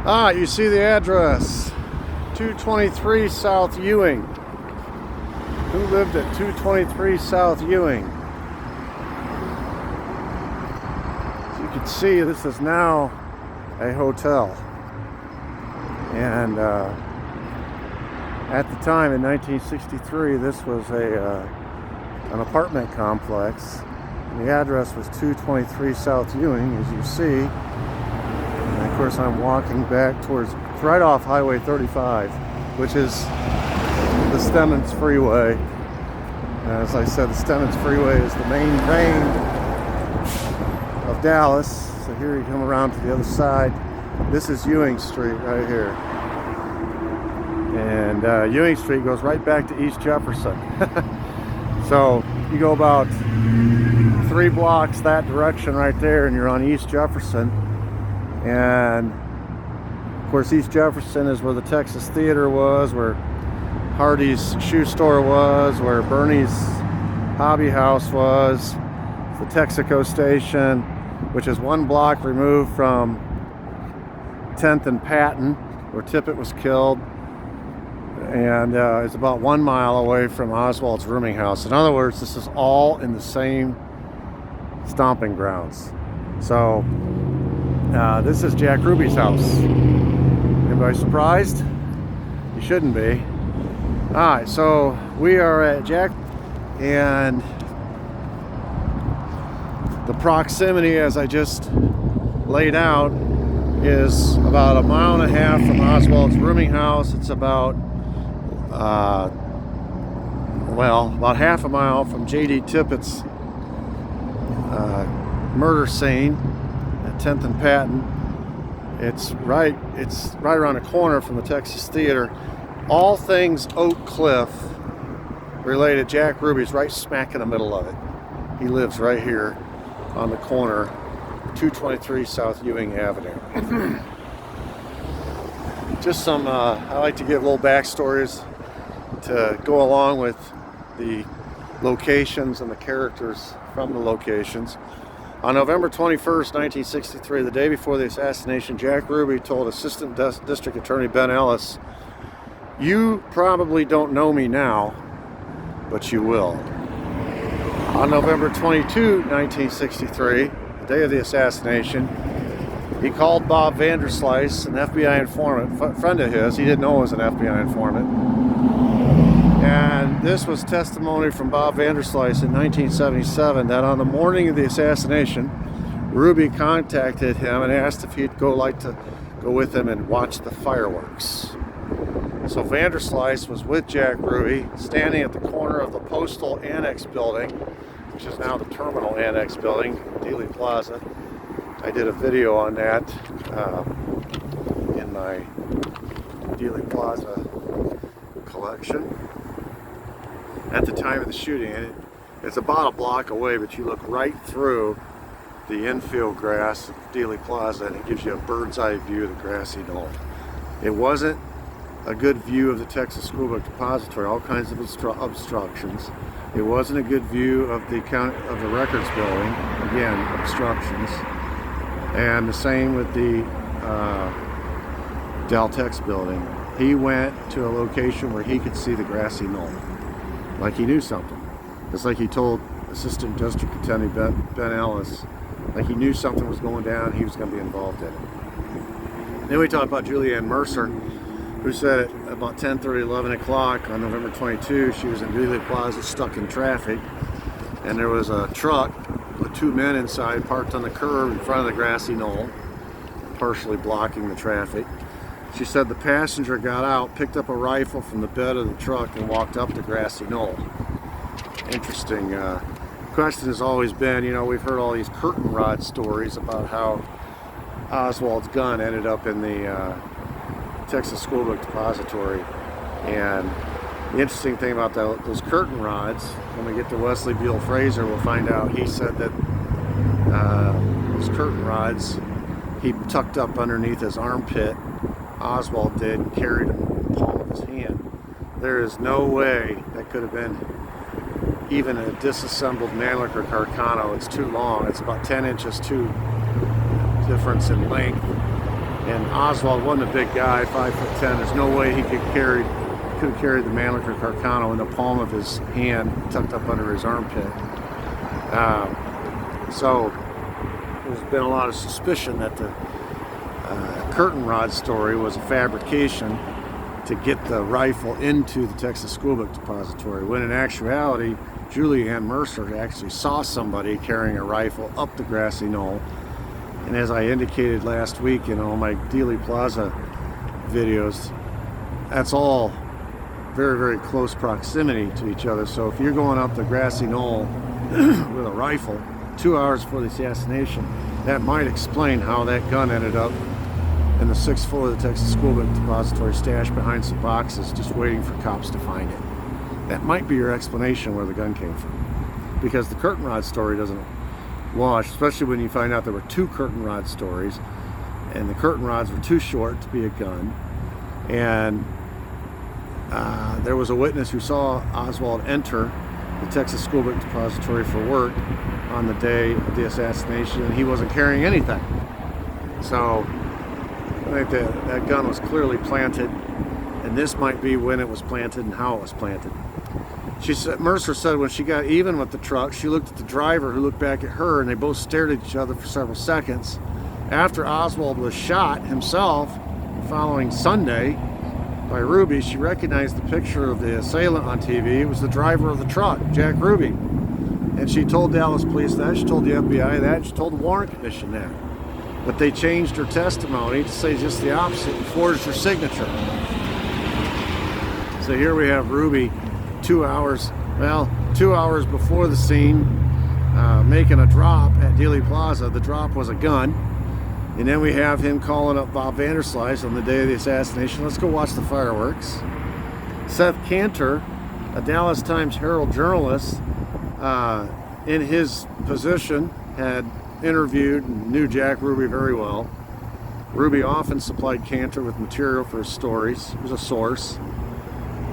Ah, you see the address. 223 South Ewing. Who lived at 223 South Ewing? As you can see, this is now a hotel. And at the time in 1963, this was an apartment complex. And the address was 223 South Ewing, as you see. And of course, I'm walking back towards, it's right off Highway 35, which is the Stemmons Freeway. As I said, the Stemmons Freeway is the main vein of Dallas. So here you come around to the other side. This is Ewing Street right here. And Ewing Street goes right back to East Jefferson. So you go about 3 blocks that direction right there and you're on East Jefferson. And of course, East Jefferson is where the Texas Theater was, where Hardy's shoe store was, where Bernie's Hobby House was, the Texaco station, which is 1 block removed from 10th and Patton, where Tippit was killed, and it's about 1 mile away from Oswald's rooming house. In other words, this is all in the same stomping grounds. So this is Jack Ruby's house. Anybody surprised? You shouldn't be. Alright, so we are at Jack, and the proximity, as I just laid out, is about 1.5 miles from Oswald's rooming house. It's about about half a mile from J.D. Tippit's murder scene at 10th and Patton. It's right around the corner from the Texas Theater. All things Oak Cliff related. Jack Ruby's right smack in the middle of it. He lives right here on the corner, 223 South Ewing Avenue. Just some, I like to give little backstories to go along with the locations and the characters from the locations. On November 21st, 1963, the day before the assassination, Jack Ruby told Assistant District Attorney Ben Ellis, "You probably don't know me now, but you will." On November 22, 1963, the day of the assassination, he called Bob Vanderslice, an FBI informant, friend of his. He didn't know it was an FBI informant. And this was testimony from Bob Vanderslice in 1977 that on the morning of the assassination, Ruby contacted him and asked if he'd like to go with him and watch the fireworks. So Vanderslice was with Jack Ruby, standing at the corner of the Postal Annex building, which is now the Terminal Annex building, Dealey Plaza. I did a video on that in my Dealey Plaza collection. At the time of the shooting, it's about a block away, but you look right through the infield grass of Dealey Plaza and it gives you a bird's eye view of the grassy knoll. It wasn't a good view of the Texas School Book Depository, all kinds of obstructions. It wasn't a good view of the records building, again, obstructions. And the same with the Daltex building. He went to a location where he could see the grassy knoll, like he knew something. It's like he told Assistant District Attorney Ben Ellis, like he knew something was going down, he was going to be involved in it. Then we talked about Julianne Mercer, who said at about 10:30, 11 o'clock on November 22, she was in Dealey Plaza stuck in traffic, and there was a truck with 2 men inside parked on the curb in front of the grassy knoll, partially blocking the traffic. She said the passenger got out, picked up a rifle from the bed of the truck, and walked up the grassy knoll. Interesting. Question has always been, we've heard all these curtain rod stories about how Oswald's gun ended up in the Texas School Book Depository. And the interesting thing about those curtain rods, when we get to Wesley Buell Fraser, we'll find out he said that those curtain rods he tucked up underneath his armpit. Oswald did, and carried them in the palm of his hand. There is no way that could have been even a disassembled Mannlicher Carcano. It's too long. It's about 10 inches too difference in length. And Oswald wasn't a big guy, 5'10". There's no way he could have carried the Mannlicher Carcano in the palm of his hand, tucked up under his armpit. So there's been a lot of suspicion that the curtain rod story was a fabrication to get the rifle into the Texas Schoolbook Depository, when in actuality Julie Ann Mercer actually saw somebody carrying a rifle up the grassy knoll. And as I indicated last week in all my Dealey Plaza videos, that's all very, very close proximity to each other. So if you're going up the grassy knoll with a rifle 2 hours before the assassination, that might explain how that gun ended up in the 6th floor of the Texas Schoolbook Depository, stashed behind some boxes, just waiting for cops to find it. That might be your explanation where the gun came from, because the curtain rod story doesn't wash, especially when you find out there were 2 curtain rod stories, and the curtain rods were too short to be a gun. And there was a witness who saw Oswald enter the Texas Schoolbook Depository for work on the day of the assassination, and he wasn't carrying anything. So I think that gun was clearly planted, and this might be when it was planted and how it was planted. She said, Mercer said, when she got even with the truck, she looked at the driver, who looked back at her, and they both stared at each other for several seconds. After Oswald was shot himself the following Sunday by Ruby, she recognized the picture of the assailant on TV. It was the driver of the truck, Jack Ruby. And she told Dallas police that, she told the FBI that, she told the Warren Commission that. But they changed her testimony to say just the opposite and forged her signature. So here we have Ruby 2 hours before the scene, making a drop at Dealey Plaza. The drop was a gun. And then we have him calling up Bob Vanderslice on the day of the assassination. Let's go watch the fireworks. Seth Cantor, a Dallas Times Herald journalist, in his position, had interviewed and knew Jack Ruby very well. Ruby often supplied Cantor with material for his stories. He was a source.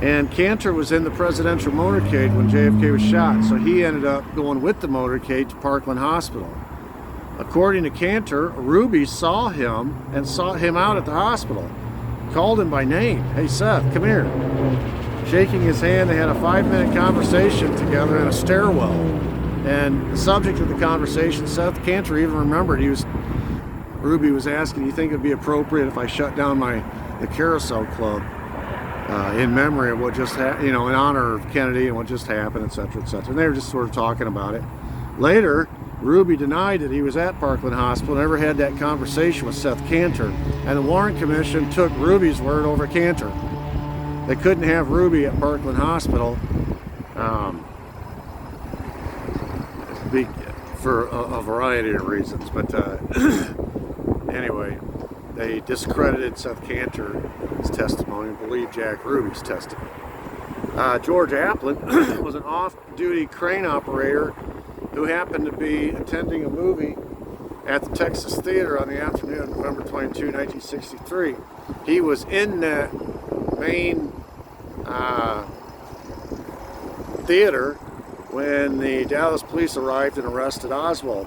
And Cantor was in the presidential motorcade when JFK was shot, so he ended up going with the motorcade to Parkland Hospital. According to Cantor, Ruby saw him and sought him out at the hospital. Called him by name. Hey Seth, come here. Shaking his hand, they had a 5-minute conversation together in a stairwell. And the subject of the conversation, Seth Cantor even remembered, Ruby was asking, do you think it would be appropriate if I shut down the Carousel Club in memory of what just happened, in honor of Kennedy and what just happened, etc., etc. And they were just sort of talking about it. Later, Ruby denied that he was at Parkland Hospital, never had that conversation with Seth Cantor. And the Warren Commission took Ruby's word over Cantor. They couldn't have Ruby at Parkland Hospital for a variety of reasons. But anyway, they discredited Seth Cantor's testimony and believed Jack Ruby's testimony. George Applin was an off-duty crane operator who happened to be attending a movie at the Texas Theater on the afternoon of November 22, 1963. He was in that main theater when the Dallas police arrived and arrested Oswald.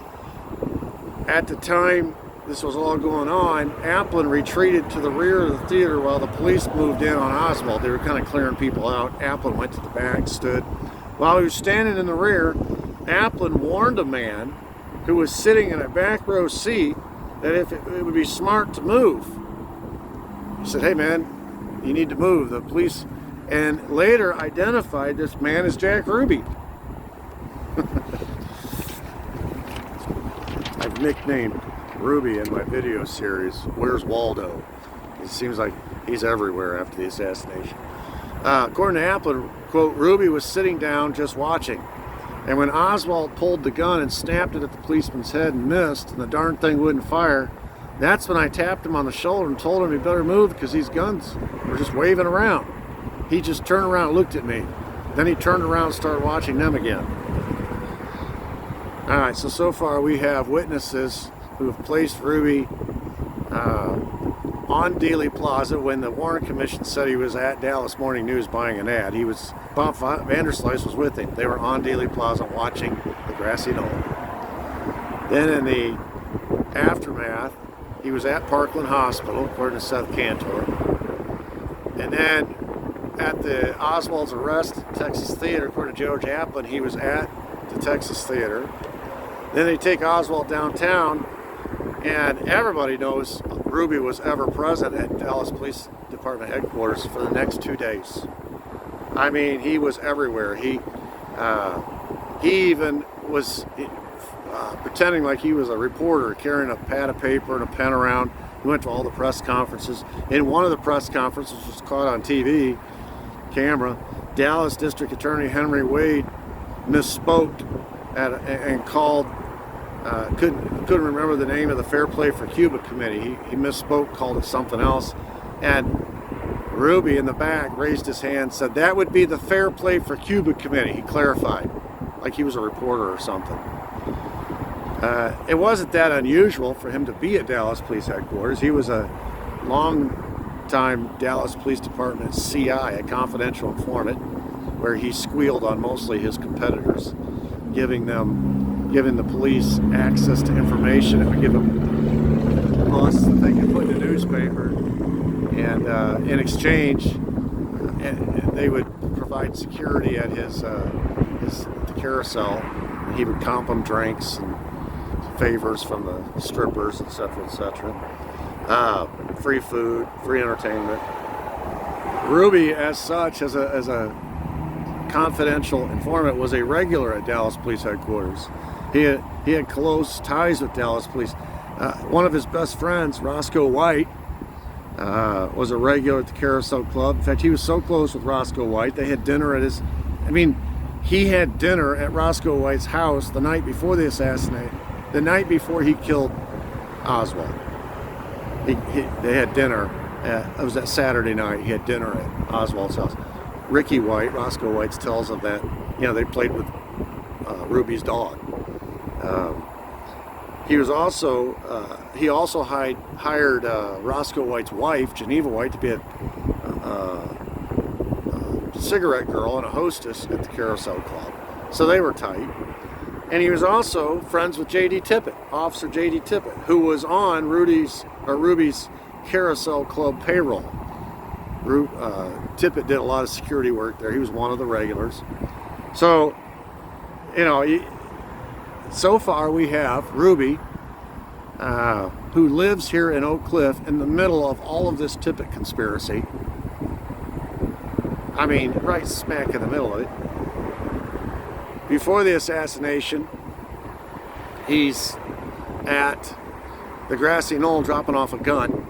At the time this was all going on, Applin retreated to the rear of the theater while the police moved in on Oswald. They were kind of clearing people out. Applin went to the back, stood. While he was standing in the rear, Applin warned a man who was sitting in a back row seat that if it would be smart to move. He said, hey man, you need to move. The police, and later identified this man as Jack Ruby. I've nicknamed Ruby in my video series, Where's Waldo? It seems like he's everywhere after the assassination. According to Applin, quote, Ruby was sitting down just watching. And when Oswald pulled the gun and snapped it at the policeman's head and missed, and the darn thing wouldn't fire, that's when I tapped him on the shoulder and told him he better move because these guns were just waving around. He just turned around and looked at me. Then he turned around and started watching them again. All right, so far we have witnesses who have placed Ruby on Dealey Plaza when the Warren Commission said he was at Dallas Morning News buying an ad. Bob Vanderslice was with him. They were on Dealey Plaza watching the grassy knoll. Then in the aftermath, He was at Parkland Hospital, according to Seth Cantor. And then at the Oswald's arrest at Texas Theater, according to George Applin, he was at the Texas Theater. Then they take Oswald downtown, and everybody knows Ruby was ever present at Dallas Police Department headquarters for the next 2 days. I mean, he was everywhere. He even was pretending like he was a reporter, carrying a pad of paper and a pen around. He went to all the press conferences. In one of the press conferences, was caught on TV camera, Dallas District Attorney Henry Wade misspoke and called, couldn't remember the name of the Fair Play for Cuba Committee. He misspoke, called it something else. And Ruby in the back raised his hand, said that would be the Fair Play for Cuba Committee. He clarified, like he was a reporter or something. It wasn't that unusual for him to be at Dallas Police Headquarters. He was a long-time Dallas Police Department CI, a confidential informant, where he squealed on mostly his competitors, giving the police access to information that would give them buzz that they could put in the newspaper, and in exchange, they would provide security at the carousel. He would comp them drinks and favors from the strippers, etc., etc. Free food, free entertainment. Ruby, as such, as a confidential informant, was a regular at Dallas Police Headquarters. He had close ties with Dallas Police. One of his best friends, Roscoe White, was a regular at the Carousel Club. In fact, he was so close with Roscoe White, they had dinner at his, he had dinner at Roscoe White's house the night before the assassination, the night before he killed Oswald. They had dinner, it was that Saturday night, he had dinner at Oswald's house. Ricky White, Roscoe White, tells of that, they played with Ruby's dog. He also hired Roscoe White's wife, Geneva White, to be a cigarette girl and a hostess at the Carousel Club. So they were tight. And he was also friends with J.D. Tippett, Officer J.D. Tippett, who was on Ruby's Carousel Club payroll. Tippett did a lot of security work there. He was one of the regulars. So, so far we have Ruby, who lives here in Oak Cliff in the middle of all of this Tippett conspiracy. Right smack in the middle of it. Before the assassination, he's at the grassy knoll dropping off a gun.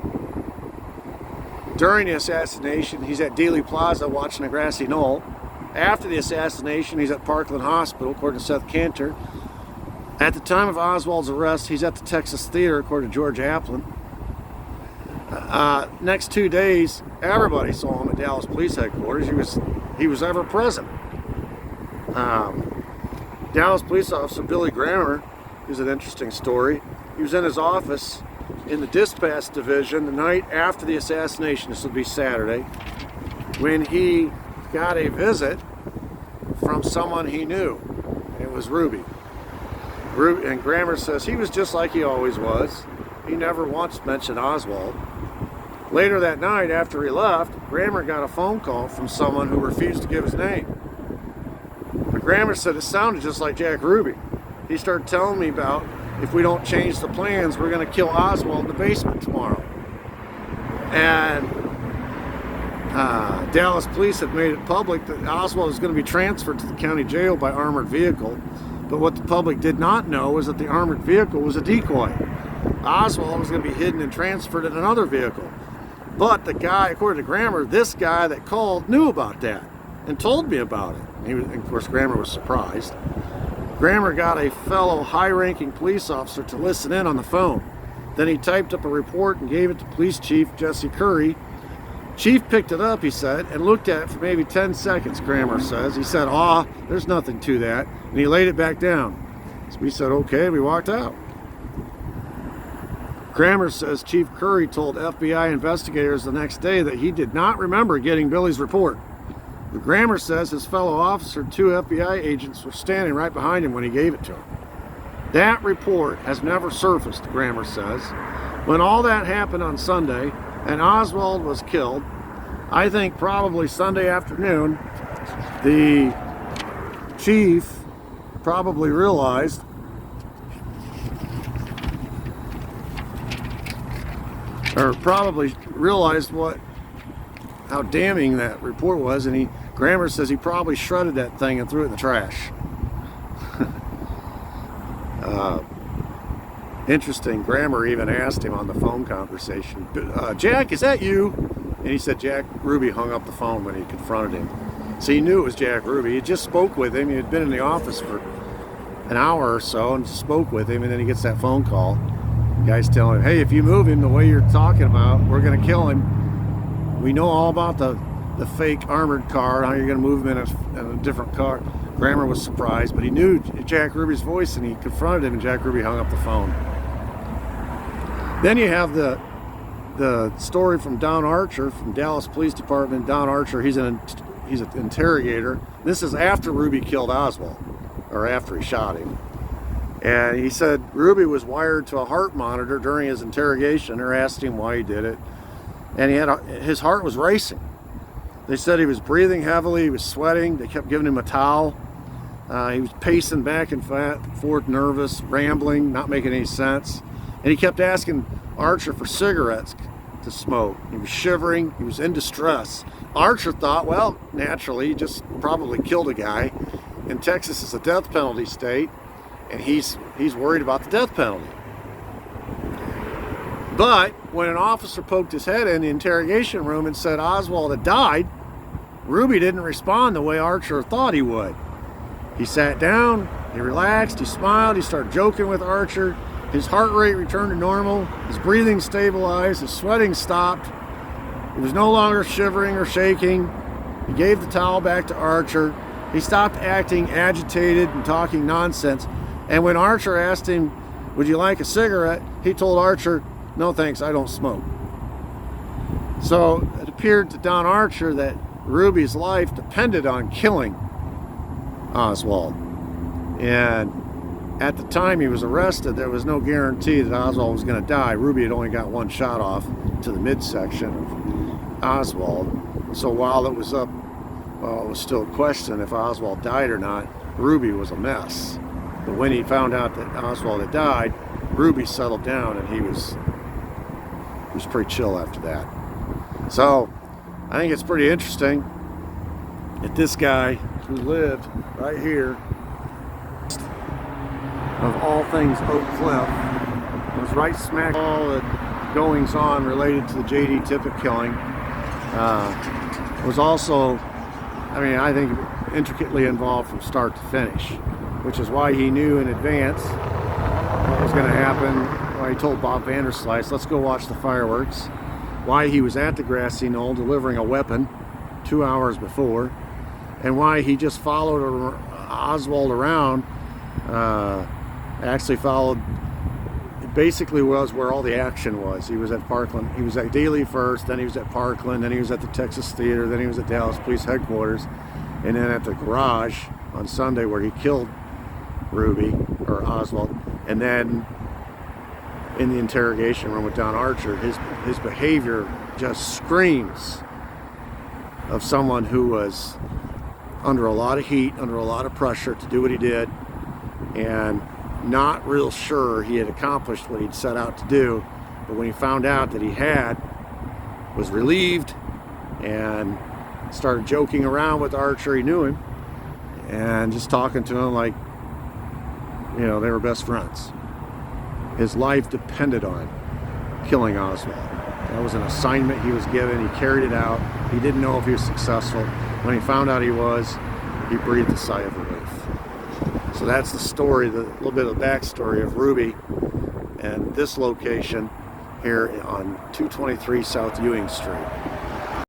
During the assassination, he's at Dealey Plaza watching the grassy knoll. After the assassination, he's at Parkland Hospital, according to Seth Cantor. At the time of Oswald's arrest, he's at the Texas Theater, according to George Applin. Next 2 days, everybody saw him at Dallas Police Headquarters. He was ever present. Dallas Police Officer Billy Grammer is an interesting story. He was in his office in the dispatch division the night after the assassination. This would be Saturday, when he got a visit from someone he knew. It was Ruby. And Grammer says he was just like he always was. He never once mentioned Oswald. Later that night, after he left, Grammer got a phone call from someone who refused to give his name. But Grammer said it sounded just like Jack Ruby. He started telling me about, if we don't change the plans, we're going to kill Oswald in the basement tomorrow. And Dallas police had made it public that Oswald was going to be transferred to the county jail by armored vehicle. But what the public did not know was that the armored vehicle was a decoy. Oswald was going to be hidden and transferred in another vehicle. But the guy, according to Grammer, this guy that called knew about that and told me about it. And of course, Grammer was surprised. Grammer got a fellow high-ranking police officer to listen in on the phone. Then he typed up a report and gave it to Police Chief Jesse Curry. Chief picked it up, he said, and looked at it for maybe 10 seconds, Grammer says. He said, there's nothing to that. And he laid it back down. So we said, okay, we walked out. Grammer says Chief Curry told FBI investigators the next day that he did not remember getting Billy's report. But Grammer says his fellow officer, 2 FBI agents, were standing right behind him when he gave it to him. That report has never surfaced, Grammer says. When all that happened on Sunday and Oswald was killed, I think probably Sunday afternoon, the chief probably realized how damning that report was, and Grammer says he probably shredded that thing and threw it in the trash. Interesting. Grammer even asked him on the phone conversation, Jack, is that you? And he said Jack Ruby hung up the phone when he confronted him. So he knew it was Jack Ruby. He just spoke with him. He had been in the office for an hour or so and spoke with him, and then he gets that phone call. The guy's telling him, hey, if you move him the way you're talking about, we're going to kill him. We know all about the fake armored car, how you're going to move him in a different car. Grammer was surprised, but he knew Jack Ruby's voice, and he confronted him, and Jack Ruby hung up the phone. Then you have the story from Don Archer from Dallas Police Department. Don Archer, he's an interrogator. This is after Ruby killed Oswald, or after he shot him. And he said Ruby was wired to a heart monitor during his interrogation. They asked him why he did it, and his heart was racing. They said he was breathing heavily, he was sweating. They kept giving him a towel. He was pacing back and forth, nervous, rambling, not making any sense. And he kept asking Archer for cigarettes to smoke. He was shivering, he was in distress. Archer thought, well, naturally, he just probably killed a guy. And Texas is a death penalty state, and he's worried about the death penalty. But when an officer poked his head in the interrogation room and said Oswald had died, Ruby didn't respond the way Archer thought he would. He sat down, he relaxed, he smiled, he started joking with Archer. His heart rate returned to normal, his breathing stabilized, his sweating stopped. He was no longer shivering or shaking. He gave the towel back to Archer. He stopped acting agitated and talking nonsense. And when Archer asked him, would you like a cigarette? He told Archer, no thanks, I don't smoke. So it appeared to Don Archer that Ruby's life depended on killing Oswald. And at the time he was arrested, there was no guarantee that Oswald was going to die. Ruby had only got one shot off to the midsection of Oswald. So while it was up, it was still a question if Oswald died or not. Ruby was a mess. But when he found out that Oswald had died, Ruby settled down, and he was pretty chill after that. So I think it's pretty interesting that this guy who lived right here, of all things Oak Cliff, was right smack all the goings on related to the J.D. Tippit killing, was also, I think, intricately involved from start to finish, which is why he knew in advance what was going to happen, why he told Bob Vanderslice, let's go watch the fireworks, why he was at the grassy knoll delivering a weapon 2 hours before, and why he just followed Oswald around, actually followed, basically was where all the action was. He was at Parkland, he was at Daly first, then he was at Parkland, then he was at the Texas Theater, then he was at Dallas Police Headquarters, and then at the garage on Sunday where he killed Ruby, or Oswald, and then in the interrogation room with Don Archer, his behavior just screams of someone who was under a lot of heat, under a lot of pressure to do what he did, and not real sure he had accomplished what he'd set out to do. But when he found out that he had, was relieved and started joking around with Archer. He knew him, and just talking to him like, they were best friends. His life depended on killing Oswald. That was an assignment he was given. He carried it out. He didn't know if he was successful. When he found out he was, he breathed a sigh of relief. So that's the story, the little bit of the backstory of Ruby and this location here on 223 South Ewing Street.